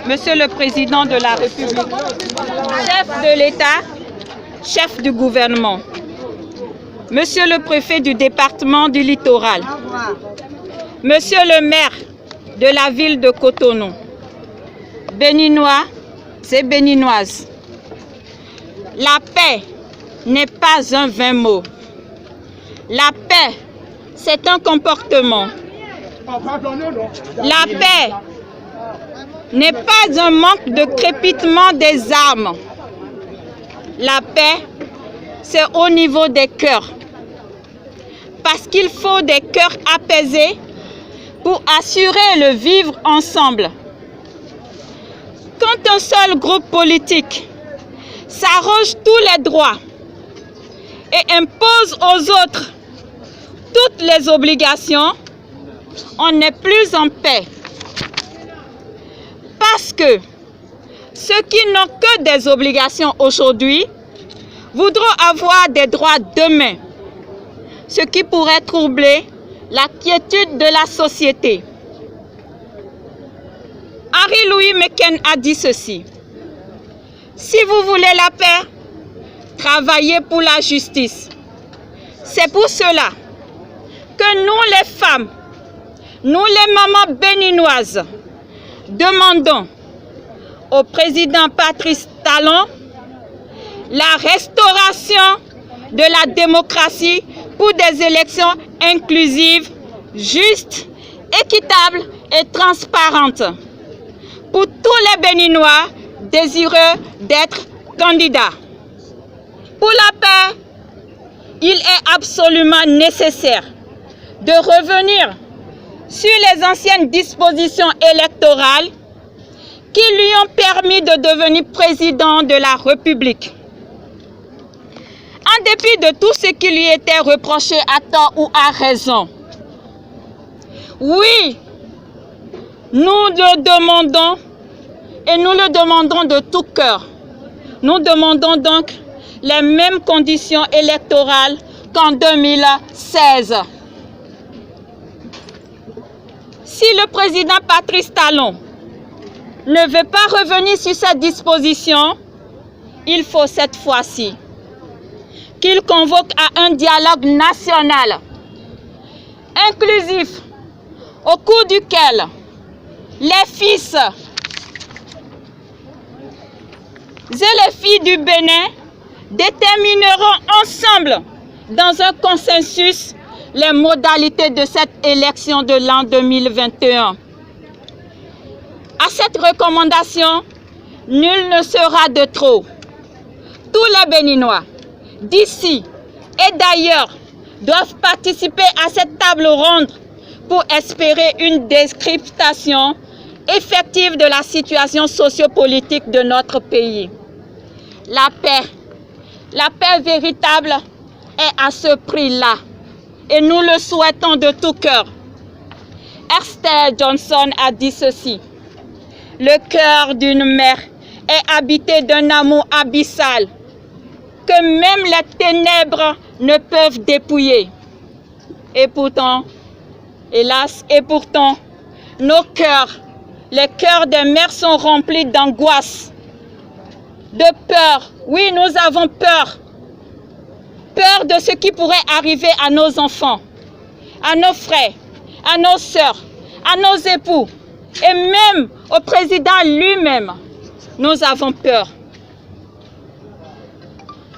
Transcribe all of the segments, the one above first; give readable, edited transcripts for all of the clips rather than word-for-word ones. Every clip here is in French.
Monsieur le Président de la République, chef de l'État, chef du gouvernement, Monsieur le Préfet du département du Littoral, Monsieur le maire de la ville de Cotonou, Béninois et Béninoises, la paix n'est pas un vain mot. La paix, c'est un comportement. La paix n'est pas un manque de crépitement des armes. La paix, c'est au niveau des cœurs. Parce qu'il faut des cœurs apaisés pour assurer le vivre ensemble. Quand un seul groupe politique s'arroge tous les droits et impose aux autres toutes les obligations, on n'est plus en paix. Parce que ceux qui n'ont que des obligations aujourd'hui voudront avoir des droits demain, ce qui pourrait troubler la quiétude de la société. Henry Louis Mecken a dit ceci: si vous voulez la paix, travaillez pour la justice. C'est pour cela que nous les femmes, nous les mamans béninoises, demandons au président Patrice Talon la restauration de la démocratie pour des élections inclusives, justes, équitables et transparentes pour tous les Béninois désireux d'être candidats. Pour la paix, il est absolument nécessaire de revenir sur les anciennes dispositions électorales qui lui ont permis de devenir président de la République. En dépit de tout ce qui lui était reproché à tort ou à raison. Oui, nous le demandons et nous le demandons de tout cœur. Nous demandons donc les mêmes conditions électorales qu'en 2016. Si le président Patrice Talon ne veut pas revenir sur cette disposition, il faut cette fois-ci qu'il convoque à un dialogue national, inclusif, au cours duquel les fils et les filles du Bénin détermineront ensemble, dans un consensus, les modalités de cette élection de l'an 2021. À cette recommandation, nul ne sera de trop. Tous les Béninois, d'ici et d'ailleurs, doivent participer à cette table ronde pour espérer une décryptation effective de la situation sociopolitique de notre pays. La paix véritable est à ce prix-là et nous le souhaitons de tout cœur. Esther Johnson a dit ceci: le cœur d'une mère est habité d'un amour abyssal que même les ténèbres ne peuvent dépouiller. Et pourtant, hélas, nos cœurs, les cœurs des mères sont remplis d'angoisse, de peur. Oui, nous avons peur. Peur de ce qui pourrait arriver à nos enfants, à nos frères, à nos sœurs, à nos époux et même au président lui-même. Nous avons peur.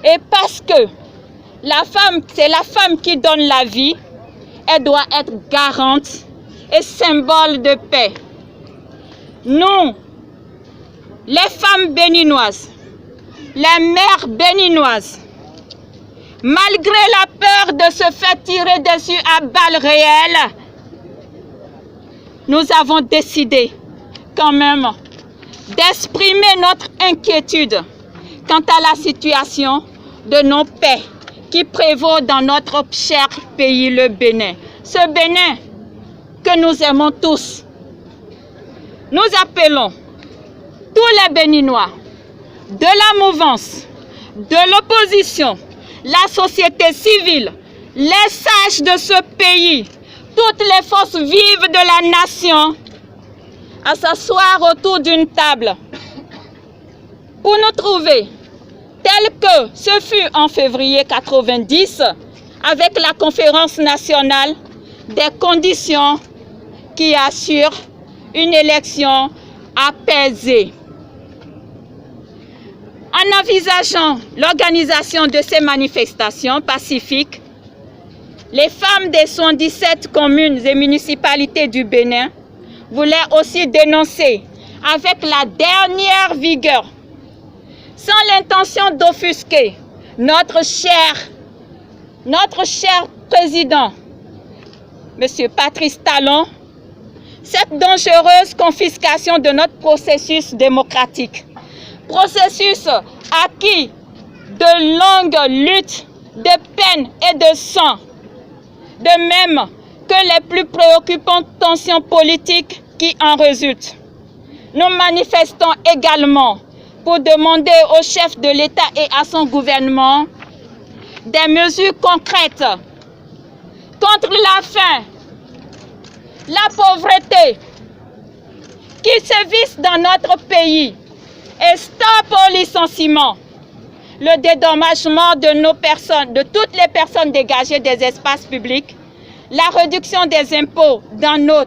Et parce que la femme, c'est la femme qui donne la vie, elle doit être garante et symbole de paix. Nous, les femmes béninoises, les mères béninoises, malgré la peur de se faire tirer dessus à balles réelles, nous avons décidé quand même d'exprimer notre inquiétude quant à la situation de nos paix qui prévaut dans notre cher pays, le Bénin. Ce Bénin que nous aimons tous. Nous appelons tous les Béninois de la mouvance, de l'opposition, la société civile, les sages de ce pays, toutes les forces vives de la nation à s'asseoir autour d'une table pour nous trouver, tel que ce fut en février 90, avec la conférence nationale, des conditions qui assurent une élection apaisée. En envisageant l'organisation de ces manifestations pacifiques, les femmes des 77 communes et municipalités du Bénin voulaient aussi dénoncer avec la dernière vigueur, sans l'intention d'offusquer notre cher président, M. Patrice Talon, cette dangereuse confiscation de notre processus démocratique. Processus acquis de longues luttes, de peine et de sang, de même que les plus préoccupantes tensions politiques qui en résultent. Nous manifestons également pour demander au chef de l'État et à son gouvernement des mesures concrètes contre la faim, la pauvreté qui sévissent dans notre pays et stop au licenciement, le dédommagement de nos personnes, de toutes les personnes dégagées des espaces publics, la réduction des impôts dans nos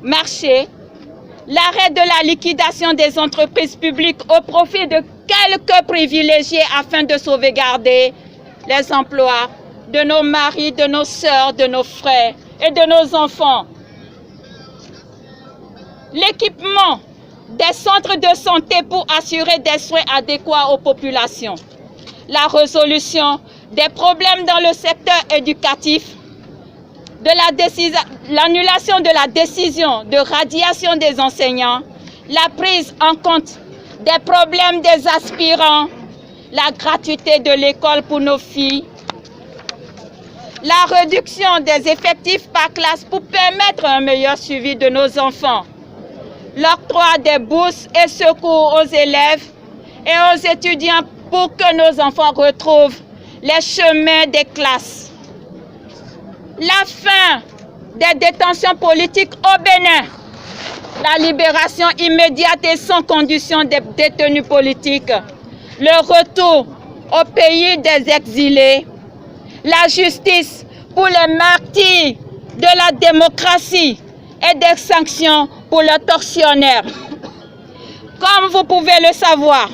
marchés, l'arrêt de la liquidation des entreprises publiques au profit de quelques privilégiés afin de sauvegarder les emplois de nos maris, de nos sœurs, de nos frères et de nos enfants. L'équipement des centres de santé pour assurer des soins adéquats aux populations. La résolution des problèmes dans le secteur éducatif, l'annulation de la décision de radiation des enseignants, la prise en compte des problèmes des aspirants, la gratuité de l'école pour nos filles, la réduction des effectifs par classe pour permettre un meilleur suivi de nos enfants, l'octroi des bourses et secours aux élèves et aux étudiants pour que nos enfants retrouvent les chemins des classes. La fin des détentions politiques au Bénin, la libération immédiate et sans condition des détenus politiques, le retour au pays des exilés, la justice pour les martyrs de la démocratie et des sanctions pour les tortionnaires. Comme vous pouvez le savoir,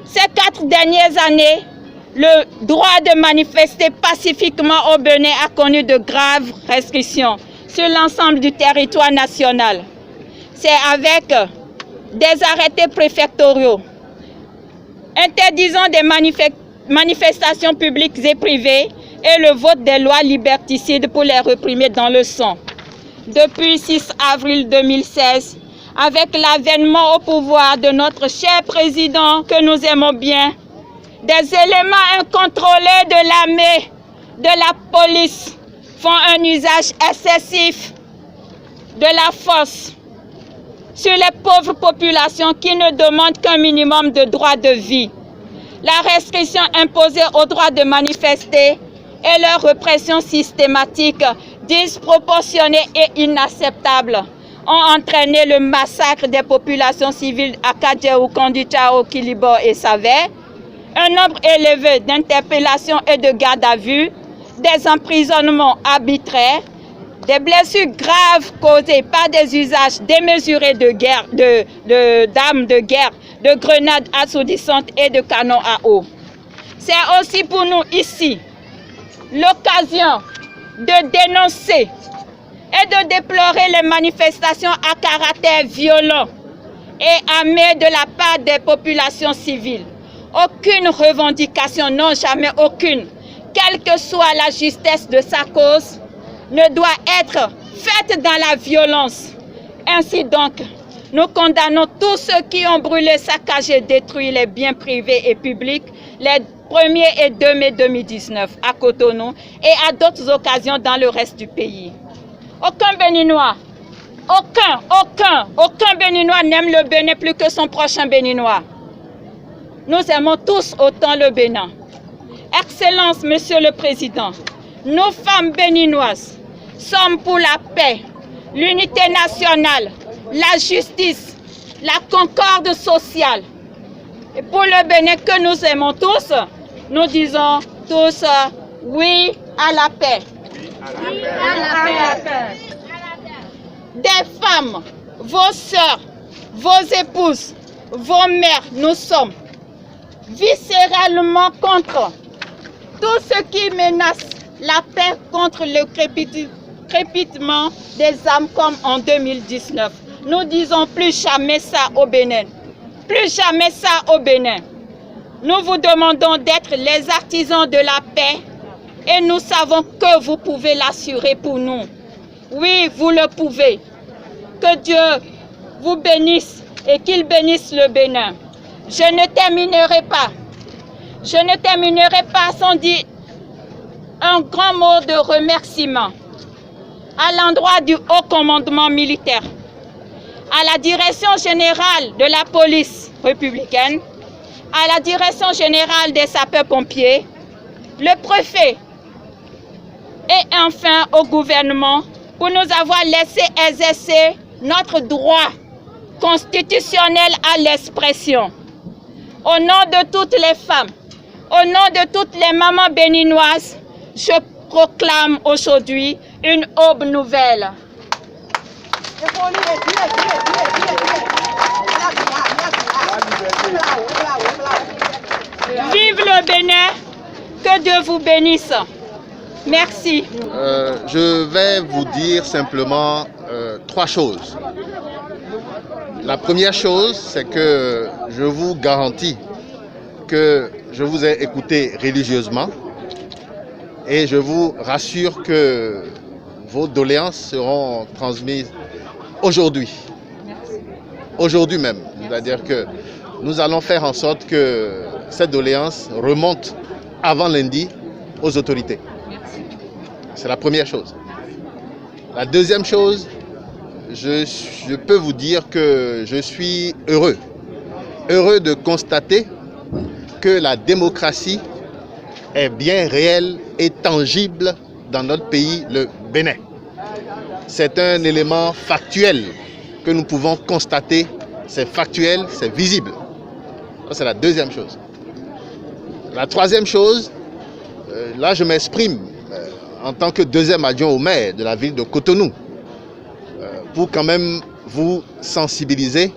ces 4 dernières années, le droit de manifester pacifiquement au Bénin a connu de graves restrictions sur l'ensemble du territoire national. C'est avec des arrêtés préfectoraux interdisant des manifestations publiques et privées et le vote des lois liberticides pour les réprimer dans le sang. Depuis 6 avril 2016, avec l'avènement au pouvoir de notre cher président que nous aimons bien, des éléments incontrôlés de l'armée, de la police font un usage excessif de la force sur les pauvres populations qui ne demandent qu'un minimum de droits de vie. La restriction imposée au droit de manifester et leur répression systématique, disproportionnée et inacceptable ont entraîné le massacre des populations civiles à Kadjeou, Konditchao, Kilibo et Savè, un nombre élevé d'interpellations et de gardes à vue, des emprisonnements arbitraires, des blessures graves causées par des usages démesurés d'armes de guerre, de grenades assourdissantes et de canons à eau. C'est aussi pour nous ici l'occasion de dénoncer et de déplorer les manifestations à caractère violent et armé de la part des populations civiles. Aucune revendication, non jamais aucune, quelle que soit la justesse de sa cause, ne doit être faite dans la violence. Ainsi donc, nous condamnons tous ceux qui ont brûlé, saccagé, détruit les biens privés et publics les 1er et 2 mai 2019 à Cotonou et à d'autres occasions dans le reste du pays. Aucun Béninois, aucun Béninois n'aime le Bénin plus que son prochain Béninois. Nous aimons tous autant le Bénin. Excellence, Monsieur le Président, nous femmes béninoises sommes pour la paix, l'unité nationale la justice, la concorde sociale. Et pour le Bénin que nous aimons tous, nous disons tous oui à la paix. Oui à la paix. Des femmes, vos sœurs, vos épouses, vos mères, nous sommes viscéralement contre tout ce qui menace la paix, contre le crépitement des âmes comme en 2019. Nous disons plus jamais ça au Bénin. Plus jamais ça au Bénin. Nous vous demandons d'être les artisans de la paix et nous savons que vous pouvez l'assurer pour nous. Oui, vous le pouvez. Que Dieu vous bénisse et qu'il bénisse le Bénin. Je ne terminerai pas. Je ne terminerai pas sans dire un grand mot de remerciement à l'endroit du haut commandement militaire, à la direction générale de la police républicaine, à la direction générale des sapeurs-pompiers, le préfet et enfin au gouvernement pour nous avoir laissé exercer notre droit constitutionnel à l'expression. Au nom de toutes les femmes, au nom de toutes les mamans béninoises, je proclame aujourd'hui une aube nouvelle. Vive le Bénin, que Dieu vous bénisse. Merci. Je vais vous dire simplement trois choses. La première chose, c'est que je vous garantis que je vous ai écouté religieusement et je vous rassure que vos doléances seront transmises aujourd'hui. Aujourd'hui même. C'est-à-dire que nous allons faire en sorte que cette doléance remonte avant lundi aux autorités. C'est la première chose. La deuxième chose, je peux vous dire que je suis heureux de constater que la démocratie est bien réelle et tangible dans notre pays, le Bénin. C'est un élément factuel que nous pouvons constater, c'est factuel, c'est visible. C'est la deuxième chose. La troisième chose, là je m'exprime en tant que deuxième adjoint au maire de la ville de Cotonou, pour quand même vous sensibiliser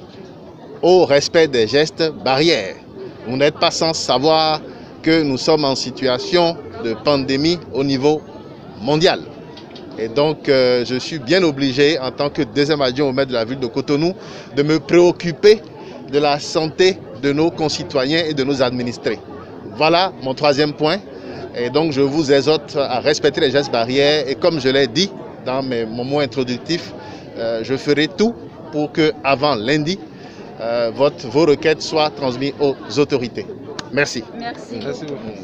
au respect des gestes barrières. Vous n'êtes pas sans savoir que nous sommes en situation de pandémie au niveau mondial. Et donc, je suis bien obligé, en tant que deuxième adjoint au maire de la ville de Cotonou, de me préoccuper de la santé de nos concitoyens et de nos administrés. Voilà mon troisième point. Et donc, je vous exhorte à respecter les gestes barrières. Et comme je l'ai dit dans mon mot introductif, je ferai tout pour que, avant lundi, vos requêtes soient transmises aux autorités. Merci. Merci beaucoup.